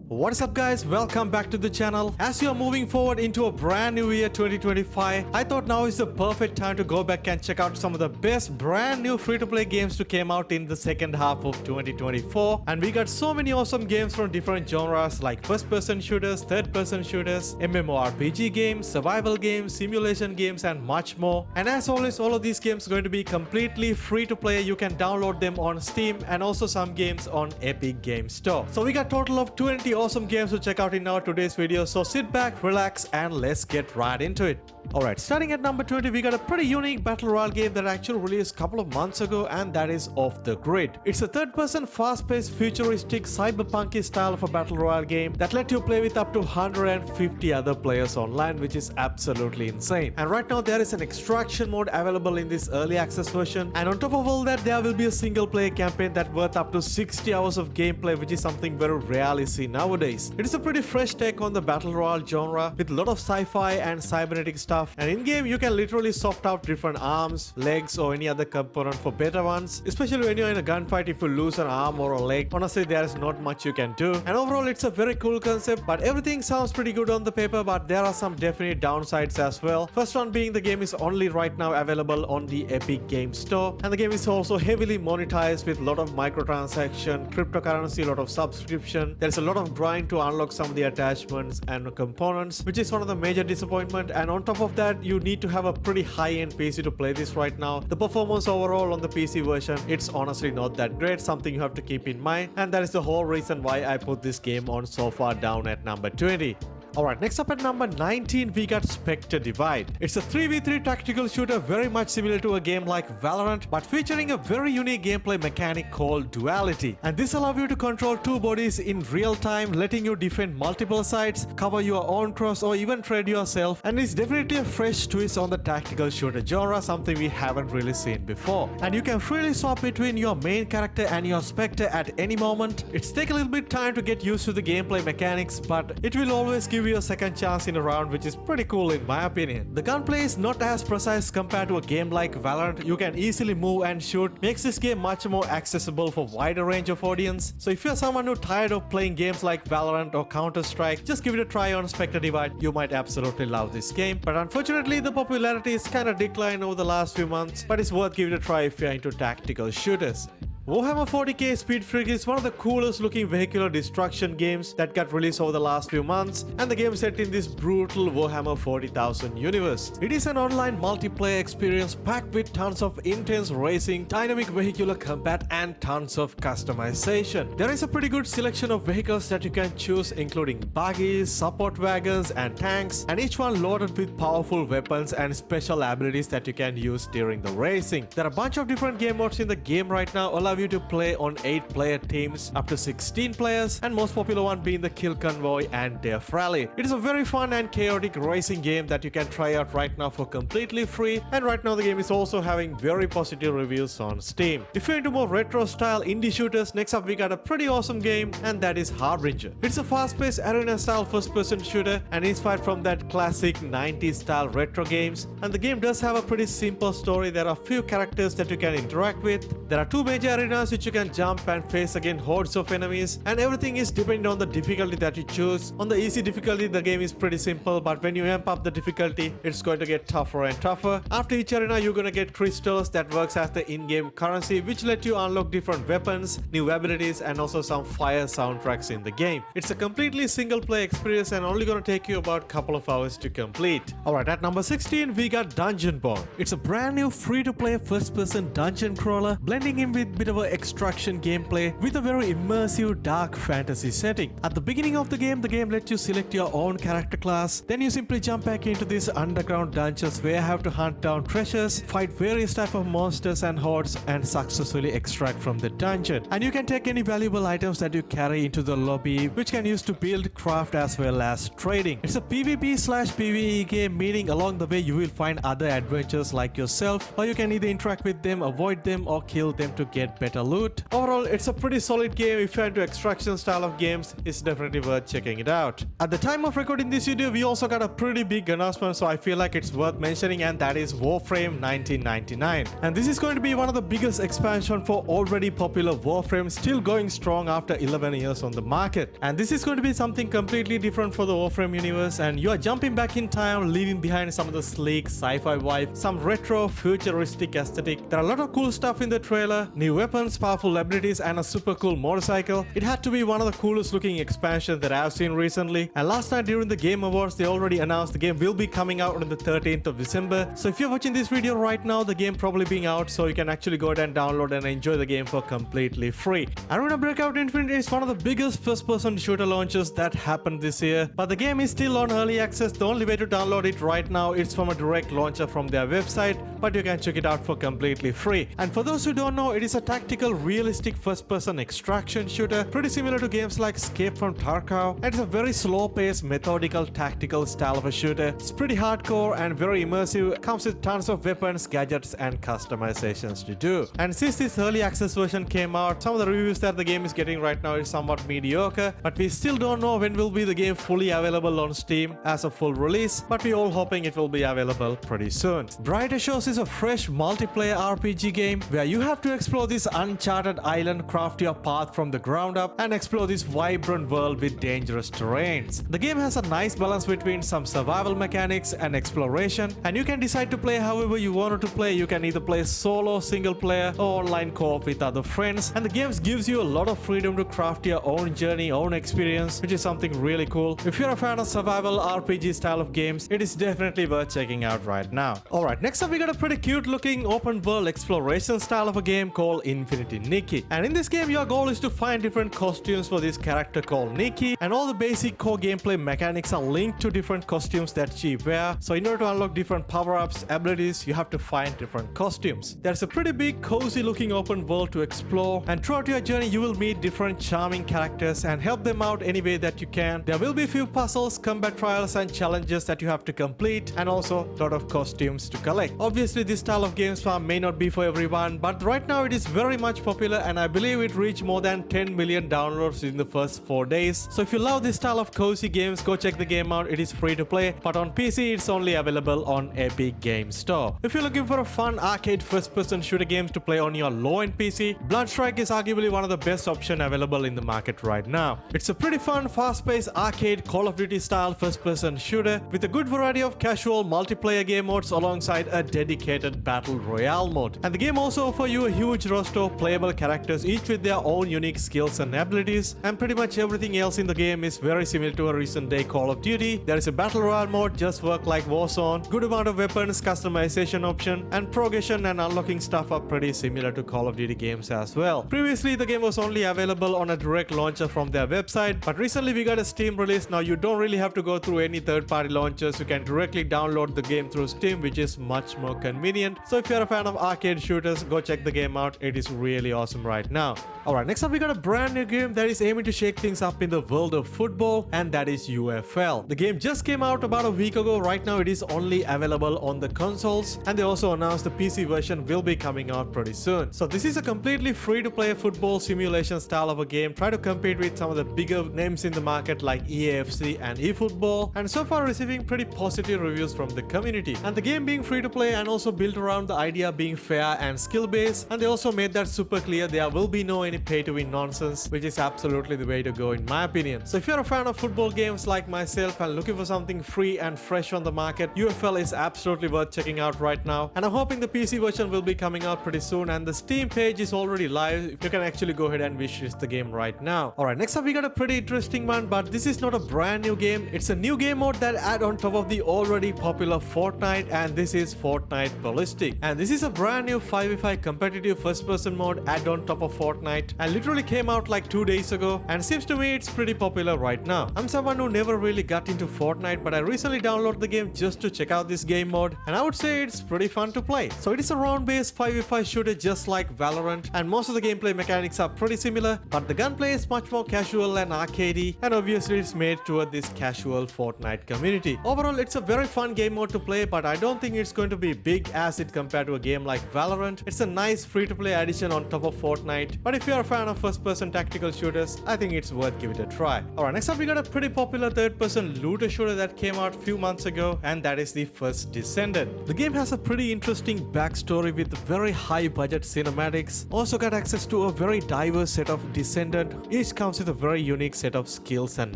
What is up guys, welcome back to the channel. As you are moving forward into a brand new year 2025, I thought now is the perfect time to go back and check out some of the best brand new free-to-play games to came out in the second half of 2024. And we got so many awesome games from different genres like first-person shooters, third-person shooters, MMORPG games, survival games, simulation games and much more. And as always, all of these games are going to be completely free to play. You can download them on Steam and also some games on Epic Games Store. So we got total of 20 awesome games to check out in our today's video, so sit back, relax and let's get right into it. Alright, starting at number 20, we got a pretty unique battle royale game that actually released a couple of months ago, and that is Off the Grid. It's a third-person, fast-paced, futuristic, cyberpunky style of a battle royale game that let you play with up to 150 other players online, which is absolutely insane. And right now there is an extraction mode available in this early access version, and on top of all that there will be a single-player campaign that worth up to 60 hours of gameplay, which is something very rarely seen nowadays. It is a pretty fresh take on the battle royale genre with a lot of sci-fi and cybernetic stuff. And in game you can literally soft out different arms, legs or any other component for better ones, especially when you're in a gunfight. If you lose an arm or a leg, honestly there is not much you can do. And overall it's a very cool concept, but everything sounds pretty good on the paper, but there are some definite downsides as well. First one being the game is only right now available on the Epic Games Store, and the game is also heavily monetized with a lot of microtransaction, cryptocurrency, a lot of subscription. There's a lot of grind to unlock some of the attachments and components, which is one of the major disappointment. And on top of that, you need to have a pretty high-end PC to play this right now. The performance overall on the PC version, it's honestly not that great, something you have to keep in mind, and that is the whole reason why I put this game on so far down at number 20. Alright, next up at number 19, we got Spectre Divide. It's a 3v3 tactical shooter very much similar to a game like Valorant, but featuring a very unique gameplay mechanic called duality. And this allows you to control two bodies in real time, letting you defend multiple sides, cover your own cross or even trade yourself. And it's definitely a fresh twist on the tactical shooter genre, something we haven't really seen before. And you can freely swap between your main character and your Spectre at any moment. It's taken a little bit time to get used to the gameplay mechanics, but it will always give you a second chance in a round, which is pretty cool in my opinion. The gunplay is not as precise compared to a game like Valorant. You can easily move and shoot, makes this game much more accessible for wider range of audience. So if you're someone who's tired of playing games like Valorant or Counter-Strike, just give it a try on Spectre Divide. You might absolutely love this game, but unfortunately the popularity is kind of declined over the last few months, but it's worth giving it a try if you're into tactical shooters. Warhammer 40k Speed Freak is one of the coolest looking vehicular destruction games that got released over the last few months, and the game is set in this brutal Warhammer 40,000 universe. It is an online multiplayer experience packed with tons of intense racing, dynamic vehicular combat and tons of customization. There is a pretty good selection of vehicles that you can choose, including buggies, support wagons and tanks, and each one loaded with powerful weapons and special abilities that you can use during the racing. There are a bunch of different game modes in the game right now, allow you to play on 8-player teams up to 16 players, and most popular one being the Kill Convoy and Death Rally. It is a very fun and chaotic racing game that you can try out right now for completely free, and right now the game is also having very positive reviews on Steam. If you're into more retro style indie shooters, next up we got a pretty awesome game, and that is Harbinger. It's a fast-paced arena style first-person shooter and inspired from that classic 90s style retro games, and the game does have a pretty simple story. There are a few characters that you can interact with. There are two major arenas which you can jump and face against hordes of enemies, and everything is depending on the difficulty that you choose. On the easy difficulty the game is pretty simple, but when you amp up the difficulty it's going to get tougher and tougher. After each arena you're gonna get crystals that works as the in-game currency, which let you unlock different weapons, new abilities and also some fire soundtracks in the game. It's a completely single player experience and only gonna take you about a couple of hours to complete. Alright, at number 16 we got Dungeonborne. It's a brand new free-to-play first-person dungeon crawler, blending in with a bit of a extraction gameplay with a very immersive dark fantasy setting. At the beginning of the game lets you select your own character class, then you simply jump back into these underground dungeons where you have to hunt down treasures, fight various type of monsters and hordes and successfully extract from the dungeon. And you can take any valuable items that you carry into the lobby, which can use to build, craft as well as trading. It's a PvP/PvE game, meaning along the way you will find other adventures like yourself, or you can either interact with them, avoid them or kill them to get better loot. Overall, it's a pretty solid game. If you're into extraction style of games, it's definitely worth checking it out. At the time of recording this video, we also got a pretty big announcement, so I feel like it's worth mentioning, and that is Warframe 1999. And this is going to be one of the biggest expansion for already popular Warframe, still going strong after 11 years on the market. And this is going to be something completely different for the Warframe universe, and you are jumping back in time, leaving behind some of the sleek sci-fi vibe, some retro futuristic aesthetic. There are a lot of cool stuff in the trailer, new weapons, powerful abilities, and a super cool motorcycle. It had to be one of the coolest looking expansions that I've seen recently. And last night during the Game Awards, they already announced the game will be coming out on the 13th of December. So if you're watching this video right now, the game probably being out, so you can actually go ahead and download and enjoy the game for completely free. Arena Breakout Infinite is one of the biggest first-person shooter launches that happened this year, but the game is still on early access. The only way to download it right now is from a direct launcher from their website, but you can check it out for completely free. And for those who don't know, it is a tactical, realistic first-person extraction shooter, pretty similar to games like Escape from Tarkov, and it's a very slow-paced, methodical, tactical style of a shooter. It's pretty hardcore and very immersive. It comes with tons of weapons, gadgets, and customizations to do. And since this early access version came out, some of the reviews that the game is getting right now is somewhat mediocre, but we still don't know when will be the game fully available on Steam as a full release, but we're all hoping it will be available pretty soon. Brighter is a fresh multiplayer RPG game where you have to explore this uncharted island, craft your path from the ground up, and explore this vibrant world with dangerous terrains. The game has a nice balance between some survival mechanics and exploration, and you can decide to play however you want to play. You can either play solo, single player, or online co-op with other friends, and the game gives you a lot of freedom to craft your own journey, own experience, which is something really cool. If you're a fan of survival RPG style of games, it is definitely worth checking out right now. Alright, next up we got a pretty cute looking open world exploration style of a game called Infinity Nikki. And in this game, your goal is to find different costumes for this character called Nikki, and all the basic core gameplay mechanics are linked to different costumes that she wears. So in order to unlock different power-ups, abilities, you have to find different costumes. There's a pretty big cozy looking open world to explore, and throughout your journey you will meet different charming characters and help them out any way that you can. There will be a few puzzles, combat trials, and challenges that you have to complete, and also a lot of costumes to collect. Obviously this style of games may not be for everyone, but right now it is very much popular, and I believe it reached more than 10 million downloads in the first 4 days. So if you love this style of cozy games, go check the game out. It is free to play, but on PC it's only available on Epic Game Store. If you're looking for a fun arcade first-person shooter games to play on your low-end PC, BloodStrike is arguably one of the best options available in the market right now. It's a pretty fun, fast-paced arcade Call of Duty style first-person shooter with a good variety of casual multiplayer game modes alongside a dedicated battle royale mode. And the game also offers you a huge roster of playable characters, each with their own unique skills and abilities, and pretty much everything else in the game is very similar to a recent day Call of Duty. There is a battle royale mode, just work like Warzone, good amount of weapons, customization option, and progression and unlocking stuff are pretty similar to Call of Duty games as well. Previously the game was only available on a direct launcher from their website, but recently we got a Steam release. Now you don't really have to go through any third-party launchers. You can directly download the game through Steam, which is much more convenient. So if you're a fan of arcade shooters, go check the game out. It is really awesome right now. Alright, next up we got a brand new game that is aiming to shake things up in the world of football, and that is UFL. The game just came out about a week ago. Right now it is only available on the consoles, and they also announced the PC version will be coming out pretty soon. So this is a completely free-to-play football simulation style of a game. Try to compete with some of the bigger names in the market like EAFC and eFootball, and so far receiving pretty positive reviews from the community. And the game being free-to-play and also built around the idea being fair and skill-based, and they also made that super clear. There will be no any pay-to-win nonsense, which is absolutely the way to go in my opinion. So if you're a fan of football games like myself and looking for something free and fresh on the market, UFL is absolutely worth checking out right now, and I'm hoping the PC version will be coming out pretty soon, and the Steam page is already live. You can actually go ahead and wishlist the game right now. Alright, next up we got a pretty interesting one, but this is not a brand new game. It's a new game mode that add on top of the already popular Fortnite, and this is Fortnite Ballastic. And this is a brand new 5v5 competitive first-person mode add on top of Fortnite, and literally came out like 2 days ago, and seems to me it's pretty popular right now. I'm someone who never really got into Fortnite, but I recently downloaded the game just to check out this game mode, and I would say it's pretty fun to play. So it is a round-based 5v5 shooter just like Valorant, and most of the gameplay mechanics are pretty similar, but the gunplay is much more casual and arcadey, and obviously it's made toward this casual Fortnite community. Overall, it's a very fun game mode to play, but I don't think it's going to be big as it compared to a game like Valorant. It's a nice free-to-play addition on top of Fortnite. But if you're a fan of first-person tactical shooters, I think it's worth giving it a try. Alright, next up we got a pretty popular third-person looter shooter that came out a few months ago, and that is the First Descendant. The game has a pretty interesting backstory with very high-budget cinematics. Also got access to a very diverse set of Descendant. Each comes with a very unique set of skills and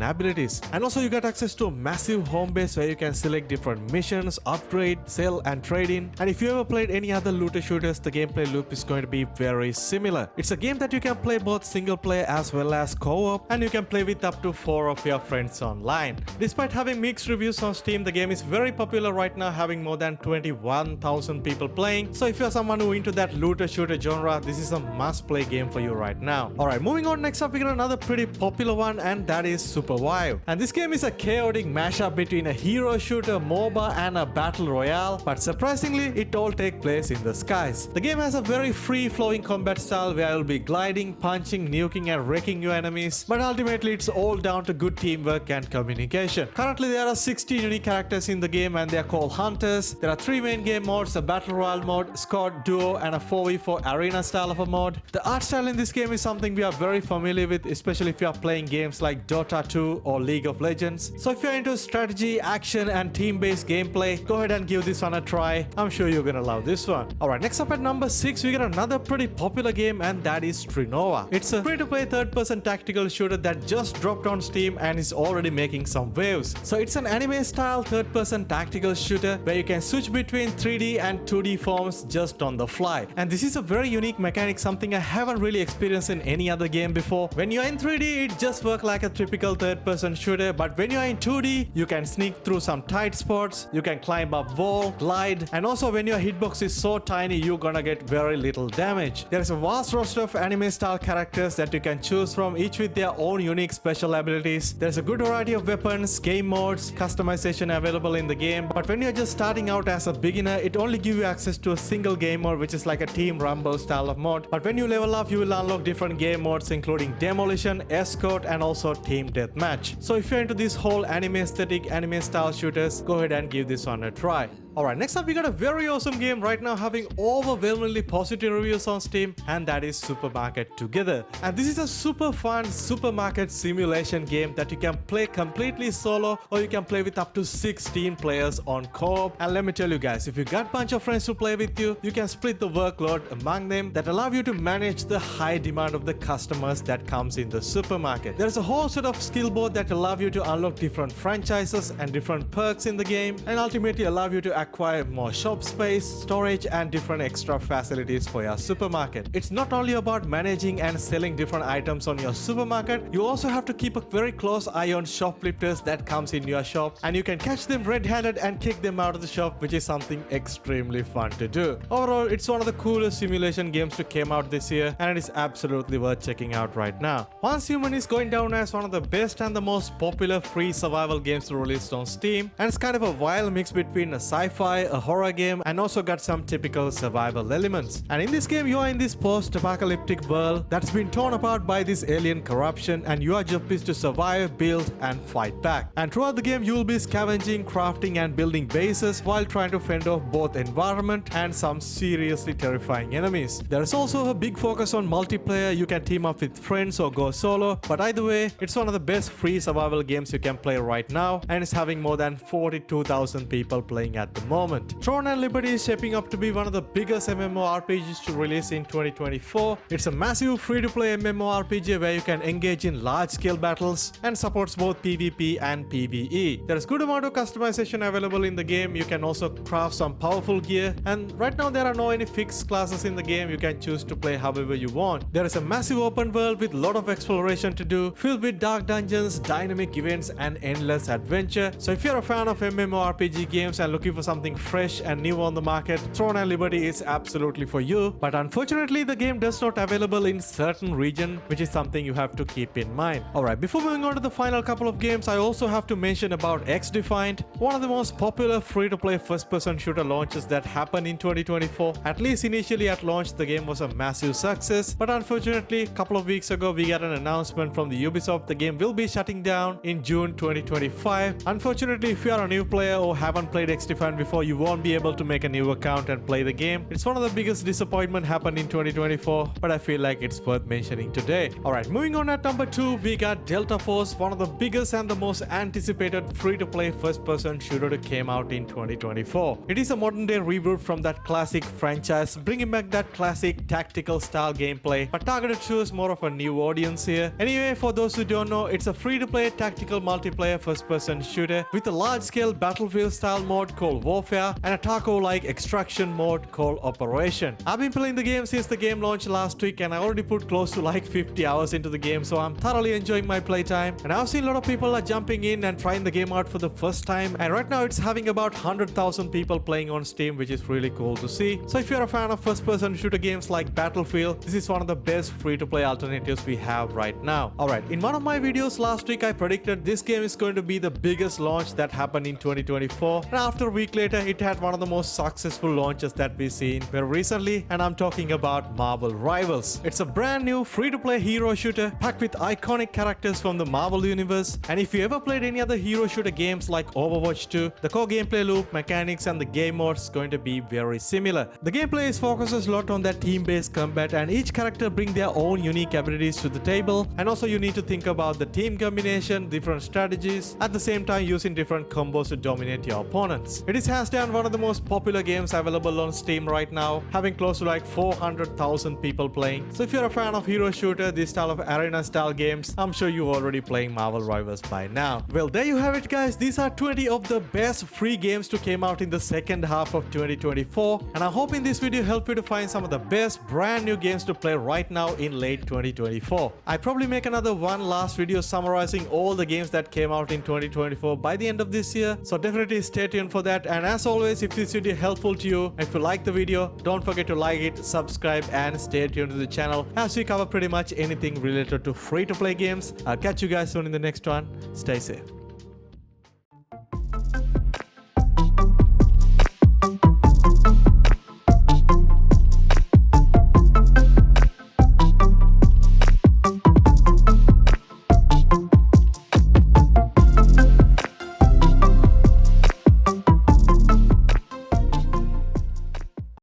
abilities. And also you got access to a massive home base where you can select different missions, upgrade, sell and trade in. And if you ever played any other looter shooters, the gameplay loop is going to be very similar. It's a game that you can play both single player as well as co-op, and you can play with up to 4 of your friends online. Despite having mixed reviews on Steam, the game is very popular right now, having more than 21,000 people playing. So if you're someone who into that looter shooter genre, this is a must play game for you right now. Alright, moving on, next up we got another pretty popular one, and that is Supervive. And this game is a chaotic mashup between a hero shooter, MOBA and a battle royale, but surprisingly it all takes place in the skies. The game has a very free flowing combat style where you'll be gliding, punching, nuking and wrecking your enemies, but ultimately it's all down to good teamwork and communication. Currently there are 60 unique characters in the game and they are called hunters. There are 3 main game modes, a battle royale mode, squad, duo and a 4v4 arena style of a mode. The art style in this game is something we are very familiar with, especially if you are playing games like Dota 2 or League of Legends. So if you're into strategy, action and team-based gameplay, go ahead and give this one a try. I'm sure you're gonna love this one. Alright, next up at number 6 we got another pretty popular game, and that is Strinova. It's a free-to-play third-person tactical shooter that just dropped on Steam and is already making some waves. So it's an anime-style third-person tactical shooter where you can switch between 3D and 2D forms just on the fly. And this is a very unique mechanic, something I haven't really experienced in any other game before. When you're in 3D, it just works like a typical third-person shooter, but when you're in 2D, you can sneak through some tight spots, you can climb up wall, glide, and also when your hitbox is so tiny, you're gonna get very little damage. There is a vast roster of anime-style characters that you can choose from, each with their own unique special abilities. There's a good variety of weapons, game modes, customization available in the game, but when you're just starting out as a beginner, it only gives you access to a single game mode, which is like a team rumble style of mode. But when you level up, you will unlock different game modes including demolition, escort and also team deathmatch. So if you're into this whole anime aesthetic, anime style shooters, go ahead and give this one a try. Alright, next up we got a very awesome game right now having overwhelmingly positive reviews on Steam, and that is Supermarket Together. And this is a super fun supermarket simulation game that you can play completely solo, or you can play with up to 16 players on co-op. And let me tell you guys, if you got a bunch of friends to play with you, you can split the workload among them that allow you to manage the high demand of the customers that comes in the supermarket. There's a whole set of skill board that allow you to unlock different franchises and different perks in the game, and ultimately allow you to acquire more shop space, storage and different extra facilities for your supermarket. It's not only about managing and selling different items on your supermarket, you also have to keep a very close eye on shoplifters that comes in your shop, and you can catch them red-handed and kick them out of the shop, which is something extremely fun to do. Overall, it's one of the coolest simulation games to came out this year, and it is absolutely worth checking out right now. Once Human is going down as one of the best and the most popular free survival games released on Steam, and it's kind of a wild mix between a sci-fi, a horror game, and also got some typical survival elements. And in this game, you are in this post-apocalyptic world that's been torn apart by this alien corruption, and your job is to survive, build, and fight back. And throughout the game, you will be scavenging, crafting, and building bases while trying to fend off both environment and some seriously terrifying enemies. There is also a big focus on multiplayer. You can team up with friends or go solo, but either way, it's one of the best free survival games you can play right now, and it's having more than 42,000 people playing at the moment. Throne and Liberty is shaping up to be one of the biggest MMORPGs to release in 2024. It's a massive free-to-play MMORPG where you can engage in large-scale battles and supports both PvP and PvE. There is good amount of customization available in the game. You can also craft some powerful gear, and right now there are no any fixed classes in the game. You can choose to play however you want. There is a massive open world with a lot of exploration to do, filled with dark dungeons, dynamic events and endless adventure. So if you're a fan of MMORPG games and looking for something fresh and new on the market, Throne and Liberty is absolutely for you. But unfortunately, the game does not available in certain region, which is something you have to keep in mind. Alright, before moving on to the final couple of games, I also have to mention about Xdefiant, one of the most popular free-to-play first-person shooter launches that happened in 2024. At least initially at launch, the game was a massive success, but unfortunately, a couple of weeks ago, we got an announcement from the Ubisoft the game will be shutting down in June 2025. Unfortunately, if you are a new player or haven't played Xdefiant 2024 you won't be able to make a new account and play the game. It's one of the biggest disappointment happened in 2024, but I feel like it's worth mentioning today. Alright, moving on at number 2, we got Delta Force, one of the biggest and the most anticipated free-to-play first-person shooter that came out in 2024. It is a modern-day reboot from that classic franchise, bringing back that classic tactical style gameplay, but targeted towards more of a new audience here. Anyway, for those who don't know, it's a free-to-play tactical multiplayer first-person shooter with a large-scale battlefield-style mode called Warfare and a taco-like extraction mode called Operation. I've been playing the game since the game launched last week, and I already put close to like 50 hours into the game, so I'm thoroughly enjoying my playtime. And I've seen a lot of people are jumping in and trying the game out for the first time, and right now it's having about 100,000 people playing on Steam, which is really cool to see. So if you're a fan of first-person shooter games like Battlefield, this is one of the best free-to-play alternatives we have right now. Alright, in one of my videos last week I predicted this game is going to be the biggest launch that happened in 2024, and after a week later it had one of the most successful launches that we've seen very recently, and I'm talking about Marvel Rivals. It's a brand new free-to-play hero shooter packed with iconic characters from the Marvel universe, and if you ever played any other hero shooter games like Overwatch 2, the core gameplay loop, mechanics and the game modes is going to be very similar. The gameplay focuses a lot on that team-based combat, and each character bring their own unique abilities to the table, and also you need to think about the team combination, different strategies, at the same time using different combos to dominate your opponents. It is hands down one of the most popular games available on Steam right now, having close to like 400,000 people playing. So if you're a fan of hero shooter, this style of arena style games, I'm sure you're already playing Marvel Rivals by now. Well, there you have it guys. These are 20 of the best free games to came out in the second half of 2024, and I'm hoping this video helped you to find some of the best brand new games to play right now in late 2024. I probably make another one last video summarizing all the games that came out in 2024 by the end of this year, so definitely stay tuned for that. And as always, if this video helpful to you, if you like the video, don't forget to like it, subscribe and stay tuned to the channel as we cover pretty much anything related to free to play games. I'll catch you guys soon in the next one. Stay safe.